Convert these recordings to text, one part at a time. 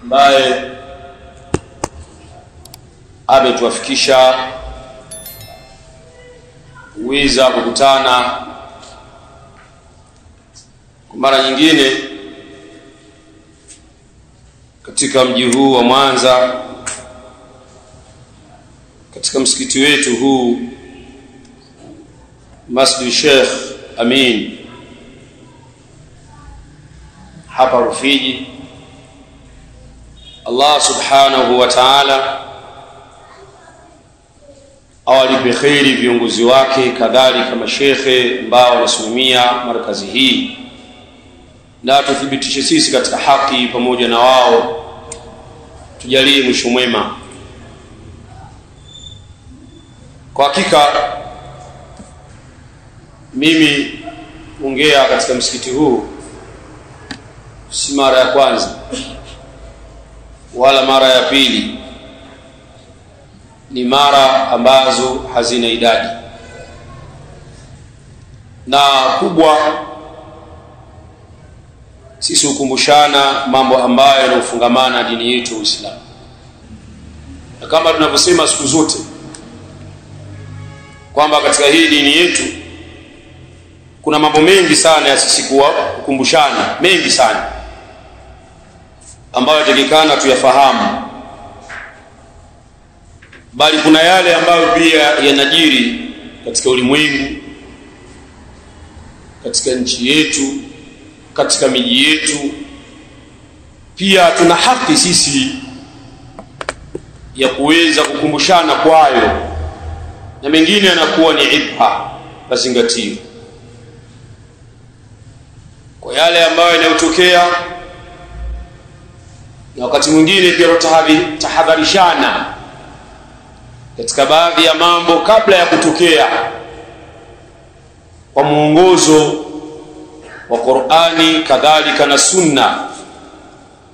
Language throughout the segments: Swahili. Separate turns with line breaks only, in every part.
ambaye ametuafikisha kuweza kukutana kwa mara nyingine katika mji huu wa Mwanza, katika msikiti wetu huu Masjid Sheikh Amin hapa Rufiji. Allah subhanahu wa ta'ala awalipe kheri viongozi wake, kadhalika mashekhe ambao wanasimamia markazi hii, na tuthibitishe sisi katika haki pamoja na wao, tujalie mwisho mwema. Kwa hakika mimi ongea katika msikiti huu si mara ya kwanza wala mara ya pili, ni mara ambazo hazina idadi, na kubwa sisi hukumbushana mambo ambayo yanayofungamana dini yetu Uislamu. Na kama tunavyosema siku zote kwamba katika hii dini yetu kuna mambo mengi sana ya sisi kukumbushana, mengi sana ambayo yatakikana tuyafahamu, bali kuna yale ambayo pia yanajiri katika ulimwengu, katika nchi yetu, katika miji yetu. Pia tuna haki sisi ya kuweza kukumbushana kwayo, na mengine yanakuwa ni ibha, mazingatio kwa yale ambayo yanayotokea, na wakati mwingine pia tahadharishana katika baadhi ya mambo kabla ya kutokea, kwa muongozo wa Qur'ani kadhalika na sunna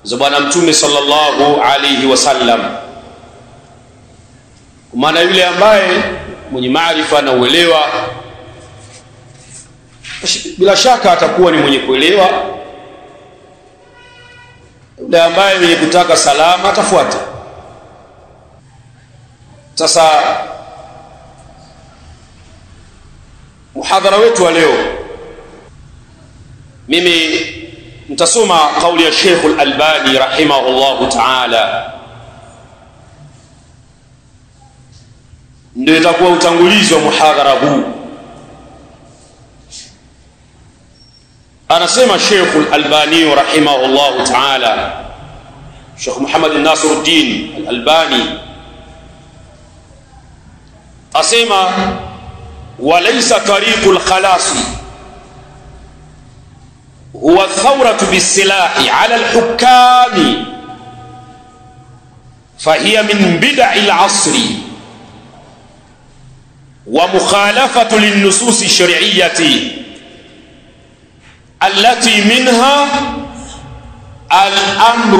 za Bwana Mtume sallallahu alayhi wasallam. Kwa maana yule ambaye mwenye maarifa na uelewa bila shaka atakuwa ni mwenye kuelewa, yule ambaye mwenye kutaka salama atafuata. Sasa muhadhara wetu wa leo, mimi nitasoma kauli ya Sheikh Al-Albani rahimahullahu ta'ala, ndio itakuwa utangulizi wa muhadhara huu. Anasema Sheikh Al-Albani rahimahullahu ta'ala, Sheikh Muhammad Nasiruddin Al-Albani asema, walaysa tariqul khalasi huwa thawratu bisilahi ala al-hukami fahiya min bid'il asri wa mukhalafatu lin-nusus ash-shar'iyyati التي منها الأمر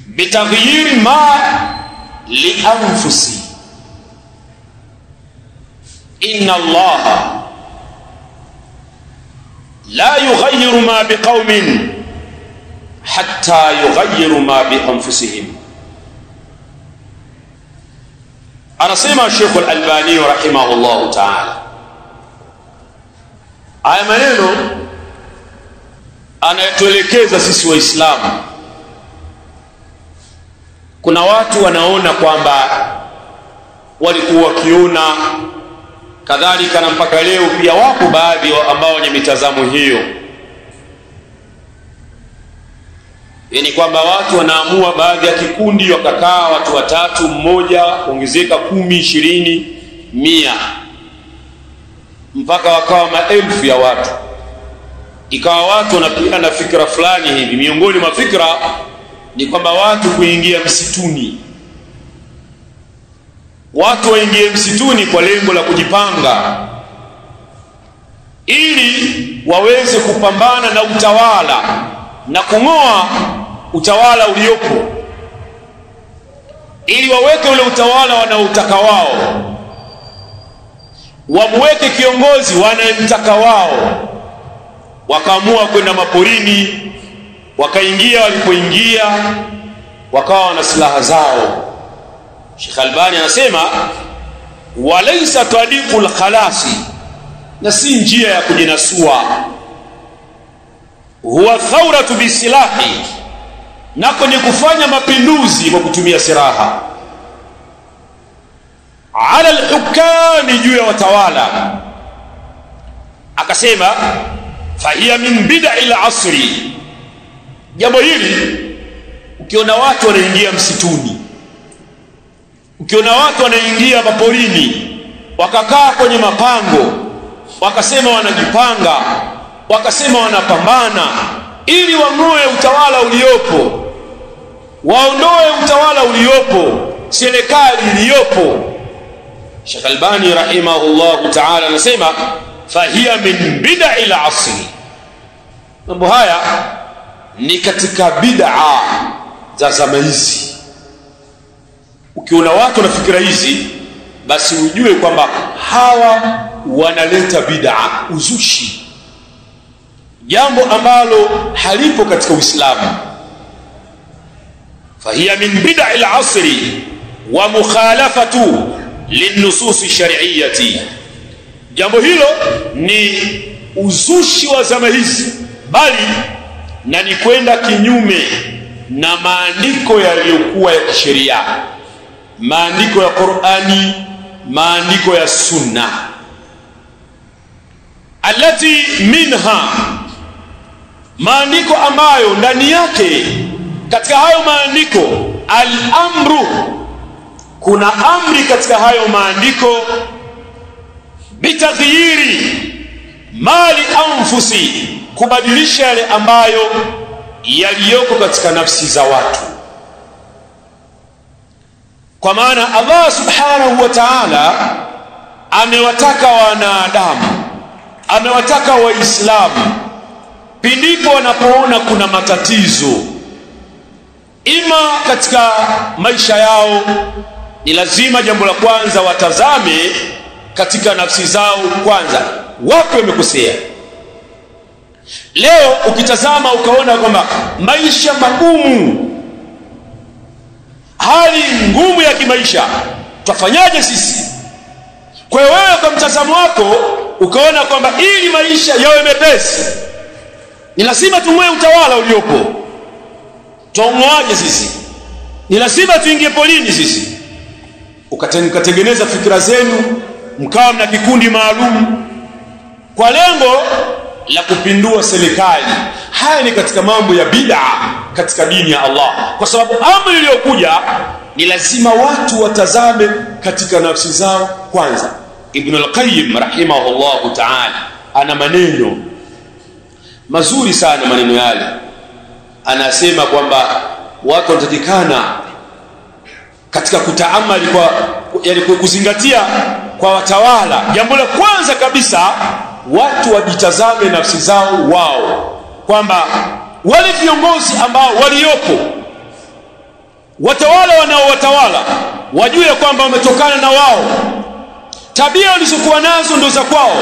بتغيير ما لأنفسه إن الله لا يغير ما بقوم حتى يغيروا ما بأنفسهم. أنا سمع الشيخ الألباني رحمه الله تعالى haya maneno anatuelekeza sisi Waislamu. Kuna watu wanaona kwamba walikuwa wakiona kadhalika, na mpaka leo pia wapo baadhi ambao wenye mitazamo hiyo, yani kwamba watu wanaamua baadhi ya kikundi wakakaa watu watatu, mmoja kuongezeka 10, 20, 100 mpaka wakawa maelfu ya watu. Ikawa watu wanapita na fikra fulani hivi. Miongoni mwa fikra ni kwamba watu kuingia msituni, watu waingie msituni kwa lengo la kujipanga ili waweze kupambana na utawala na kung'oa utawala uliopo, ili waweke ule utawala wanaotaka wao, wamweke kiongozi wanayemtaka wao. Wakaamua kwenda maporini, wakaingia. Walipoingia wakawa na silaha zao. Sheikh Albani anasema walaysa tariqul khalasi, na si njia ya kujinasua, huwa thawratu bisilahi, nako ni kufanya mapinduzi kwa kutumia silaha, ala alhukami, juu ya watawala. Akasema fahiya min bid'il asri, jambo hili ukiona watu wanaingia msituni, ukiona watu wanaingia maporini, wakakaa kwenye mapango, wakasema wanajipanga, wakasema wanapambana ili wang'oe utawala uliopo, waondoe utawala uliopo, serikali iliyopo. Sheikh Albani rahimahullah ta'ala anasema fahiya min bid'il asri, mambo haya ni katika bid'a za zama hizi. Ukiona watu na fikra hizi, basi ujue kwamba hawa wanaleta bid'a, uzushi, jambo ambalo halipo katika Uislamu. fahiya min bid'il asri wa mukhalafatu linusus shar'iyyati, jambo hilo ni uzushi wa zama hizi, bali na ni kwenda kinyume na maandiko yaliyokuwa ya kisheria, maandiko ya Qur'ani, maandiko ya Sunna, allati minha, maandiko ambayo ndani yake, katika hayo maandiko, al-amru, kuna amri katika hayo maandiko, bitaghyiri mali anfusi, kubadilisha yale ambayo yaliyoko katika nafsi za watu. Kwa maana Allah subhanahu wa ta'ala amewataka wanadamu, amewataka waislamu, pindipo wanapoona kuna matatizo ima katika maisha yao, ni lazima jambo la kwanza watazame katika nafsi zao kwanza, wapi wamekosea. Leo ukitazama ukaona kwamba maisha magumu, hali ngumu ya kimaisha, tutafanyaje sisi? Kwa hiyo wewe kwa mtazamo wako ukaona kwamba ili maisha yawe mepesi, ni lazima tumwe utawala uliopo. Tuongoaje sisi? Ni lazima tuingie polini sisi. Ukatengeneza fikra zenu, mkawa na kikundi maalum kwa lengo la kupindua serikali. Haya ni katika mambo ya bid'a katika dini ya Allah, kwa sababu amri iliyokuja ni lazima watu watazame katika nafsi zao kwanza. Ibn al-Qayyim rahimahullah ta'ala ana maneno mazuri sana, maneno yale anasema kwamba watu wanatakikana katika kutaamali, kwa yani kuzingatia kwa watawala, jambo la kwanza kabisa watu wajitazame nafsi zao wao, kwamba wale viongozi ambao waliopo, watawala wanaowatawala, wajue kwamba wametokana na wao, tabia walizokuwa nazo ndo za kwao.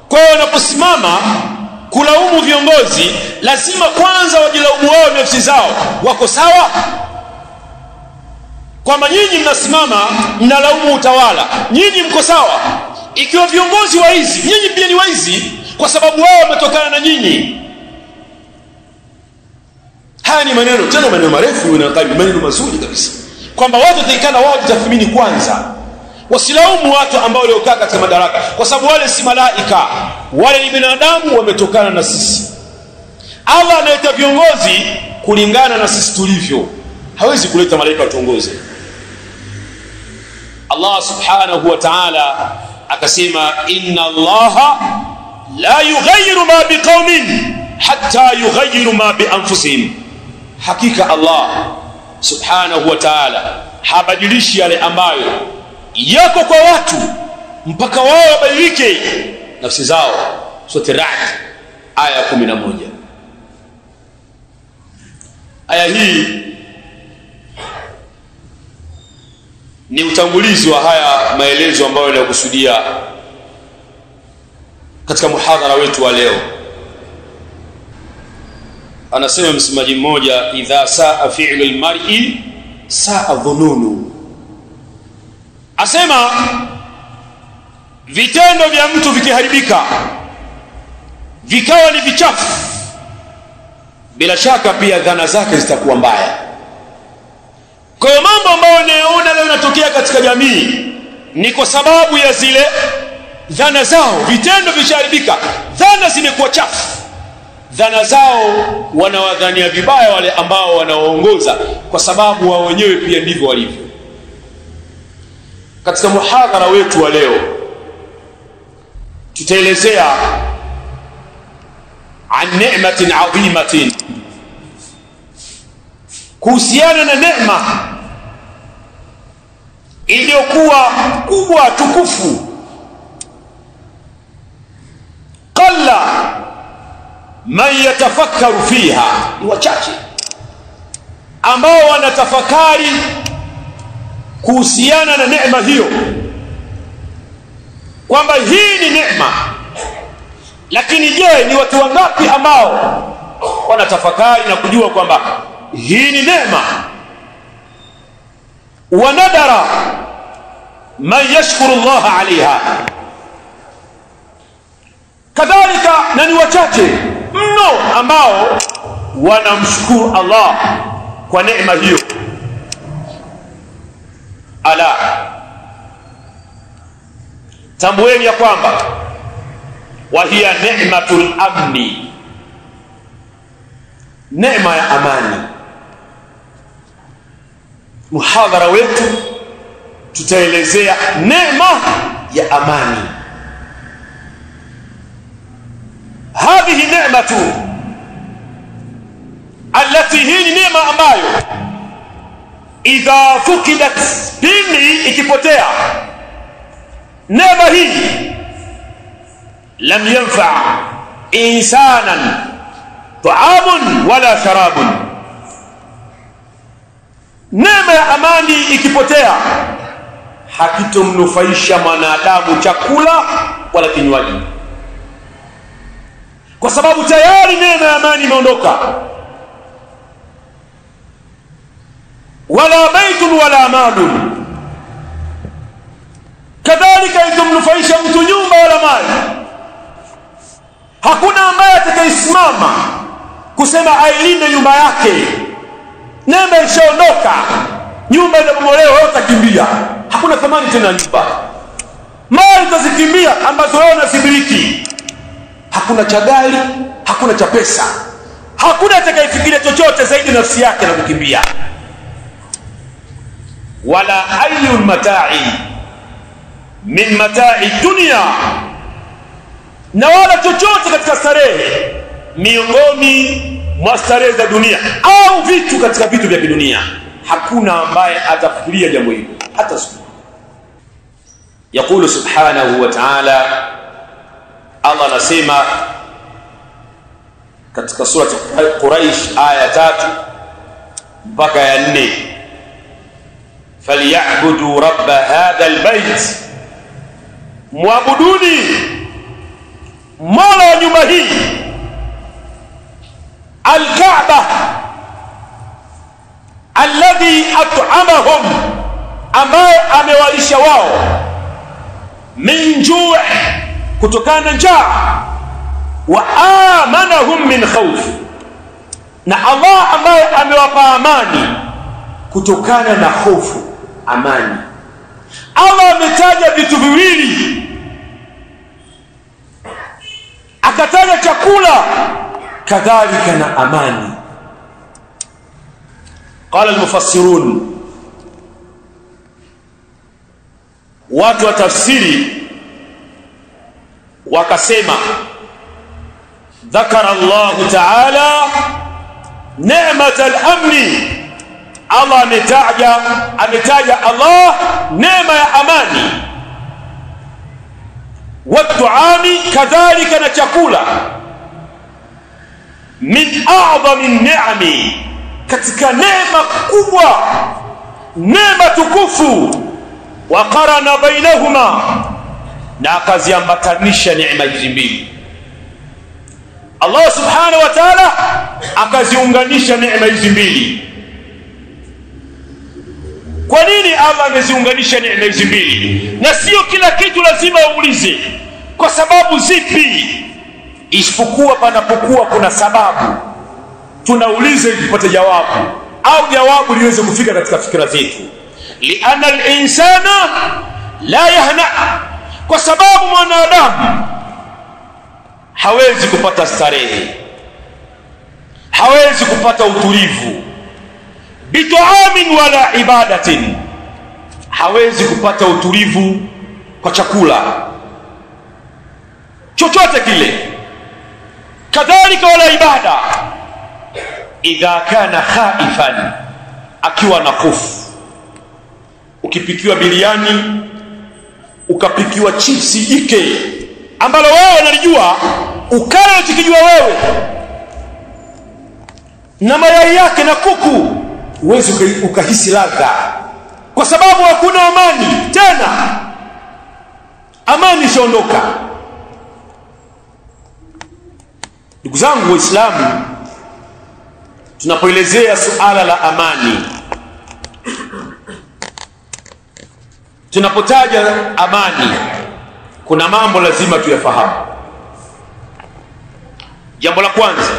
Kwa hiyo wanaposimama kulaumu viongozi, lazima kwanza wajilaumu wao nafsi zao, wako sawa? Kwamba nyinyi mnasimama mnalaumu utawala, nyinyi mko sawa? Ikiwa viongozi waizi, nyinyi pia ni waizi, kwa sababu wao wametokana na nyinyi. Haya ni maneno, tena maneno marefu na maneno mazuri kabisa, kwamba watu watakikana wao jitathmini kwanza, wasilaumu watu ambao waliokaa katika madaraka, kwa sababu wale si malaika, wale ni binadamu, wametokana na sisi. Allah analeta viongozi kulingana na sisi tulivyo, hawezi kuleta malaika watuongoze. Allah subhanahu wa ta'ala akasema inna Allaha la yughayyiru ma biqaumin hatta yughayyiru ma bi anfusihim, hakika Allah subhanahu wa ta'ala habadilishi yale ambayo yako kwa watu mpaka wao wabadilike nafsi zao. Sura Ra'd aya 11. Aya hii ni utangulizi wa haya maelezo ambayo nilikusudia katika muhadhara wetu wa leo. anasema msemaji mmoja, idha saa fi'lu al-mar'i saa dhununu. Asema vitendo vya mtu vikiharibika vikawa ni vichafu, bila shaka pia dhana zake zitakuwa mbaya. Kwa hiyo mambo ambayo unaona leo yanatokea katika jamii ni kwa sababu ya zile dhana zao. Vitendo visharibika, dhana zimekuwa chafu, dhana zao wanawadhania vibaya wale ambao wanaoongoza, kwa sababu wao wenyewe pia ndivyo walivyo. Katika muhadhara wetu wa leo tutaelezea an ni'matin 'azimatin, kuhusiana na neema iliyokuwa kubwa tukufu. Qalla man yatafakkaru fiha, ni wachache ambao wanatafakari kuhusiana na neema hiyo, kwamba hii ni neema. Lakini je, ni watu wangapi ambao wanatafakari na kujua kwamba hii ni neema? Wanadara man yashkuru Allah alaiha, kadhalika na ni wachache mno ambao wanamshukuru Allah kwa neema hiyo. Ala, tambueni ya kwamba wa hiya ni'matul amni, neema ya amani. Muhadhara wetu tutaelezea neema ya amani. Hadhihi ni'matu allati, hii ni neema ambayo idha fukidat, pindi ikipotea neema hii, lam yanfa insanan ta'amun wala sharabun. Neema ya amani ikipotea, hakitomnufaisha mwanadamu chakula wala kinywaji, kwa sababu tayari neema ya amani imeondoka. Wala baitun wala malun, kadhalika itomnufaisha mtu nyumba wala mali. Hakuna ambaye atakayesimama kusema ailinde nyumba yake. Neema ishaondoka, nyumba inabomolewa, utakimbia, hakuna thamani tena nyumba. Mali utazikimbia ambazo wewe unasibiriki. Hakuna cha gari, hakuna cha pesa, hakuna atakayefikiria chochote zaidi nafsi yake na kukimbia. Wala ayyul mata'i min mata'i dunya, na wala chochote katika starehe miongoni mwa starehe za dunia au vitu katika vitu vya kidunia, hakuna ambaye atafikiria jambo hilo hata siku. Yaqulu subhanahu wa ta'ala, Allah anasema katika sura Quraish aya 3 mpaka ya 4, falyabudu rabb hadha albayt, muabuduni mola wa nyumba hii, alkaaba alladhi at'amahum, ambaye amewalisha wao, min juu', kutokana na njaa, wa amanahum min khawf, na Allah ambaye amewapa amani kutokana na hofu. Amani, Allah ametaja vitu viwili, akataja chakula kadhalika na amani. Qala al-mufassirun, watu wa tafsiri wakasema, dhakara Allah ta'ala ni'mat al-amni, Allah ametaja Allah neema ya amani, wa tu'ami, kadhalika na chakula, min a'zami ni'ami, katika neema kubwa, neema tukufu. Wa qarana bainahuma, na akaziambatanisha neema hizi mbili. Allah subhanahu wa ta'ala akaziunganisha neema hizi mbili. Kwa nini Allah ameziunganisha neema hizi mbili? Na sio kila kitu lazima uulize kwa sababu zipi, isipokuwa panapokuwa kuna sababu tunauliza ili tupate jawabu, au jawabu liweze kufika katika fikra zetu. Lianna al-insana la yahna, kwa sababu mwanadamu hawezi kupata starehe, hawezi kupata utulivu bitaamin wala ibadatin, hawezi kupata utulivu kwa chakula chochote kile, kadhalika wala ibada idha kana khaifan, akiwa na hofu. Ukipikiwa biriani, ukapikiwa chipsi ike ambalo wewe unalijua, ukala ukijua wewe, na mayai yake na kuku, uweze ukahisi ladha, kwa sababu hakuna amani tena. Amani ishaondoka. Ndugu zangu Waislamu, tunapoelezea suala la amani, tunapotaja amani, kuna mambo lazima tuyafahamu. Jambo la kwanza,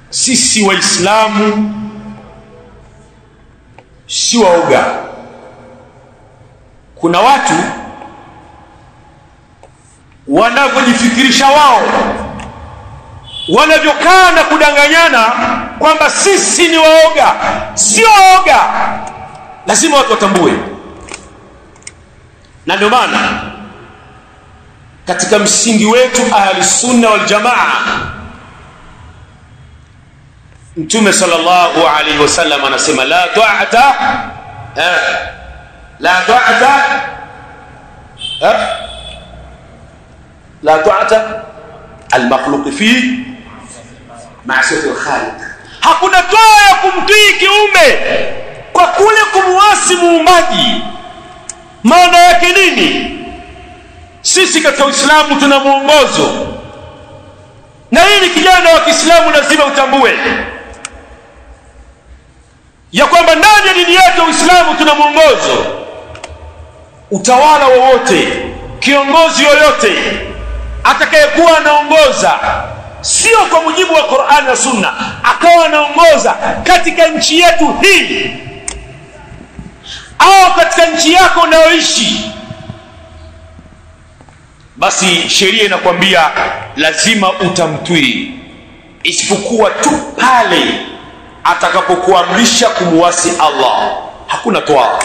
sisi Waislamu si waoga. Kuna watu wanavyojifikirisha wao, wanavyokaa na kudanganyana kwamba sisi ni waoga. Sio waoga, lazima watu watambue. Na ndio maana katika msingi wetu Ahlusunna wal Jamaa, Mtume sallallahu alaihi wasallam anasema la ta'ata al-makhluq fi ma'siyati al-khaliq. Hakuna toa ya kumtii kiumbe kwa kule kumwasi muumbaji. Maana yake nini? Sisi katika Uislamu tuna mwongozo, na hili kijana wa Kiislamu lazima utambue ya kwamba ndani ya dini yetu ya Uislamu tuna mwongozo. Utawala wowote, kiongozi yoyote atakayekuwa anaongoza sio kwa mujibu wa Qur'an na Sunna, akawa anaongoza katika nchi yetu hii au katika nchi yako unayoishi, basi sheria inakwambia lazima utamtii, isipokuwa tu pale atakapokuamrisha kumuasi Allah. Hakuna toa.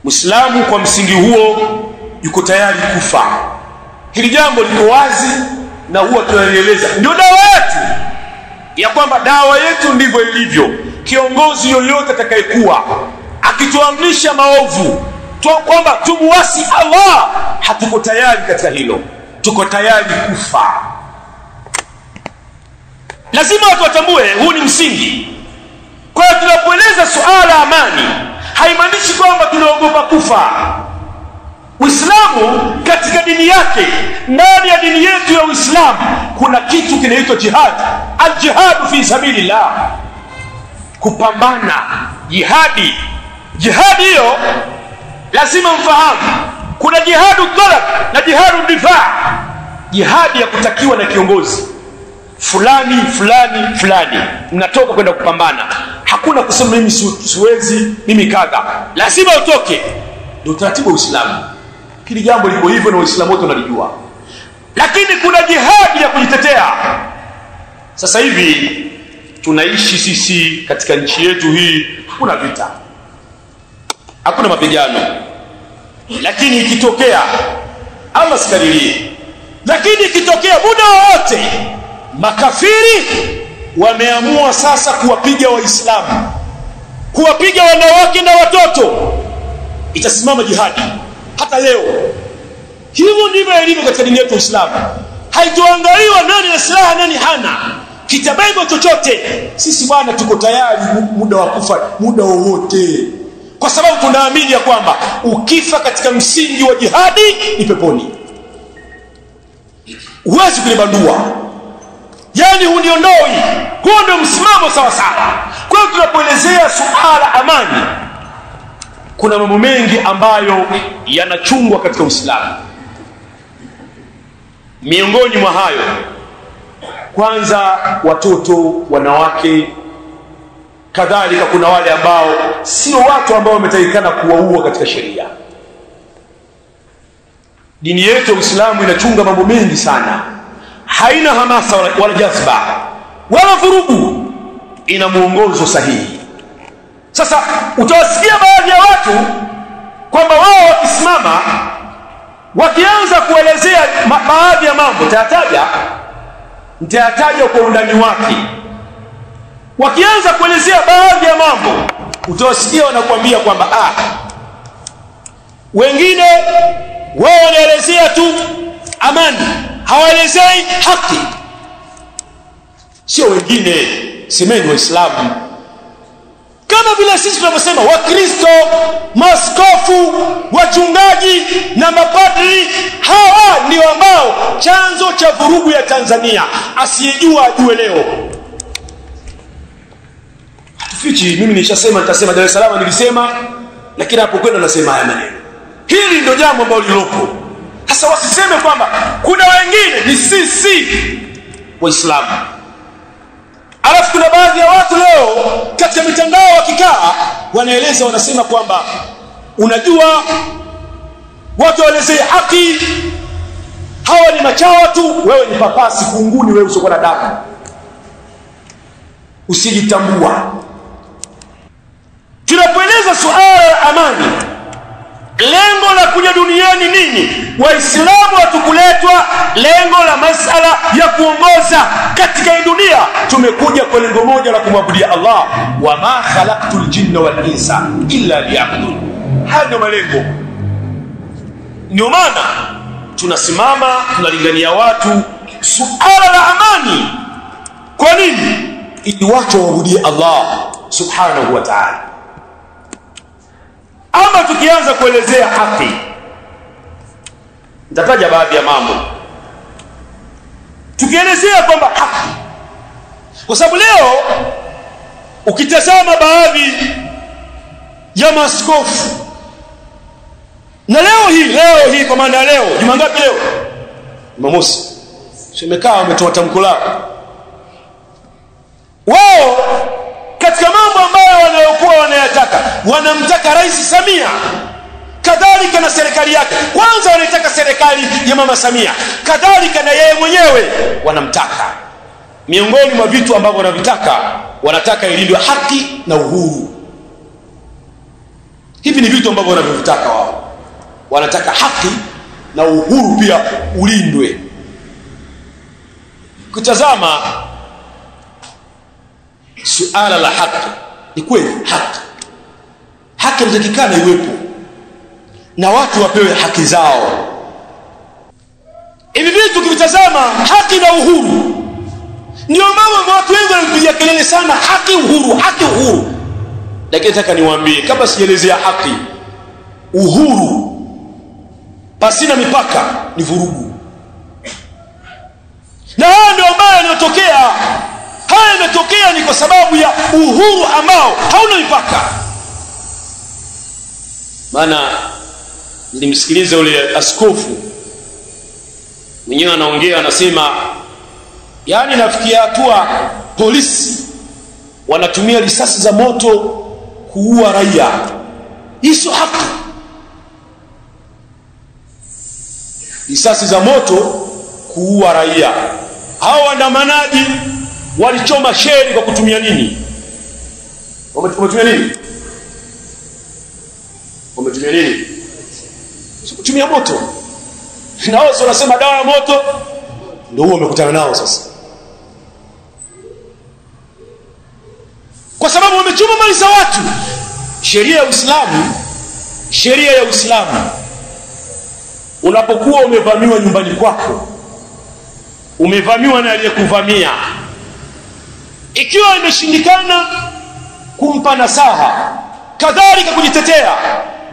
Muislamu kwa msingi huo yuko tayari kufa. Hili jambo liko wazi na huwa tunalieleza. Ndio dawa yetu, ya kwamba dawa yetu ndivyo ilivyo. Kiongozi yoyote atakayekuwa akituamrisha maovu, kwamba tumuasi Allah, hatuko tayari katika hilo, tuko tayari kufa. Lazima watu watambue, huu ni msingi. Kwa hiyo tunapoeleza suala amani, haimaanishi kwamba tunaogopa kufa. Uislamu katika dini yake, ndani ya dini yetu ya Uislamu kuna kitu kinaitwa jihad. Al-jihad fi sabilillah, kupambana, jihadi. Jihadi hiyo lazima mfahamu, kuna jihadu talab na jihadu difaa. Jihadi ya kutakiwa na kiongozi fulani fulani fulani, mnatoka kwenda kupambana. Hakuna kusema mimi siwezi, mimi kadha, lazima utoke. Ndio utaratibu wa Uislamu. Kile jambo liko hivyo na Waislamu wote wanalijua. Lakini kuna jihadi ya kujitetea. Sasa hivi tunaishi sisi katika nchi yetu hii, hakuna vita, hakuna mapigano. Lakini ikitokea, Allah sikadirie, lakini ikitokea muda wote makafiri wameamua sasa kuwapiga Waislamu, kuwapiga wanawake na watoto, itasimama jihadi. Hata leo hivyo ndivyo ilivyo katika dini yetu ya Uislamu. Haitoangaliwa nani na silaha nani hana, kitabego chochote. Sisi bwana tuko tayari muda wa kufa, muda wowote, kwa sababu tunaamini ya kwamba ukifa katika msingi wa jihadi ni peponi.
huwezi kunibandua, yani huniondoi. Huo ndio msimamo sawa sawa. Kwa hiyo tunapoelezea suala amani, kuna mambo mengi ambayo yanachungwa katika Uislamu. Miongoni mwa hayo, kwanza watoto, wanawake, kadhalika kuna wale ambao sio watu ambao wametakikana kuwaua katika sheria. Dini yetu ya Uislamu inachunga mambo mengi sana, haina hamasa wala jazba wala vurugu, ina muongozo sahihi. Sasa utawasikia baadhi ya watu kwamba wao wakisimama wakianza kuelezea baadhi ya mambo, nitayataja kwa undani wake. Wakianza kuelezea baadhi ya mambo, utawasikia wanakuambia kwamba wengine wao wanaelezea tu amani, hawaelezei haki. Sio wengine, semeni Waislamu. Kama vile sisi tunavyosema Wakristo, maaskofu, wachungaji na mapadri, hawa ndio ambao chanzo cha vurugu ya Tanzania. Asiyejua ajue leo. Hatufichi, mimi nilishasema, nitasema Dar es Salaam nilisema, lakini hapo kwenda nasema haya maneno. Hili ndio jambo ambalo lilopo. Sasa wasiseme kwamba kuna wengine, ni sisi Waislamu. Alafu kuna baadhi ya watu leo katika mitandao wakikaa wanaeleza, wanasema kwamba unajua watu waelezee haki, hawa ni machawa tu, wewe ni papasi kunguni, wewe usioko na damu, usijitambua. Tunapoeleza suala la amani, lengo la kuja duniani nini? Waislamu hatukuletwa lengo la masala ya kuongoza katika hii dunia. Tumekuja kwa lengo moja la kumwabudia Allah, wa ma khalaqtul jinna wal insa illa liya'budun. Haya ndio malengo. Ndio maana tunasimama tunalingania watu suala la amani. Kwa nini? Ili watu waabudie Allah subhanahu wa ta'ala. Ama tukianza kuelezea haki, nitataja baadhi ya mambo. Tukielezea kwamba haki, kwa sababu leo ukitazama baadhi ya maaskofu, na leo hii kwa maana leo, juma ngapi leo? Jumamosi. Tumekaa wametoa tamko lao. Wao katika mambo ambayo wanayokuwa wanayataka, wanamtaka Rais Samia, kadhalika na serikali yake. Kwanza wanaitaka serikali ya Mama Samia, kadhalika na yeye mwenyewe wanamtaka. Miongoni mwa vitu ambavyo wanavitaka, wanataka ilindwe haki na uhuru. Hivi ni vitu ambavyo wanavitaka wao. Wanataka haki na uhuru pia ulindwe. Kutazama suala la haki, ni kweli haki inatakikana iwepo na watu wapewe haki zao. Hivi vitu ukivitazama, haki na uhuru, ndio mambo watu wengi wanapigia kelele sana, haki uhuru. Lakini nataka niwaambie, kabla sijaelezea haki, uhuru pasina mipaka ni vurugu. Na haya ndio ambayo yanatokea. Haya yametokea ni kwa sababu ya uhuru ambao hauna mipaka. Maana nilimsikiliza yule askofu mwenyewe anaongea, anasema yani nafikia hatua polisi wanatumia risasi za moto kuua raia. Hizo haki. Risasi za moto kuua raia. Hao waandamanaji walichoma sheri kwa kutumia nini? Wametumia nini? Kutumia moto. Na wao wanasema dawa ya moto, ndio huo wamekutana nao sasa. Kwa sababu wamechoma mali za watu. Sheria ya Uislamu, unapokuwa umevamiwa nyumbani kwako, umevamiwa na aliyekuvamia, ikiwa imeshindikana kumpa nasaha, kadhalika kujitetea,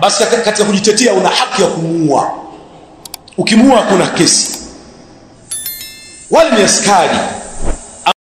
basi katika kujitetea una haki ya kumuua. Ukimuua kuna kesi.
wale ni askari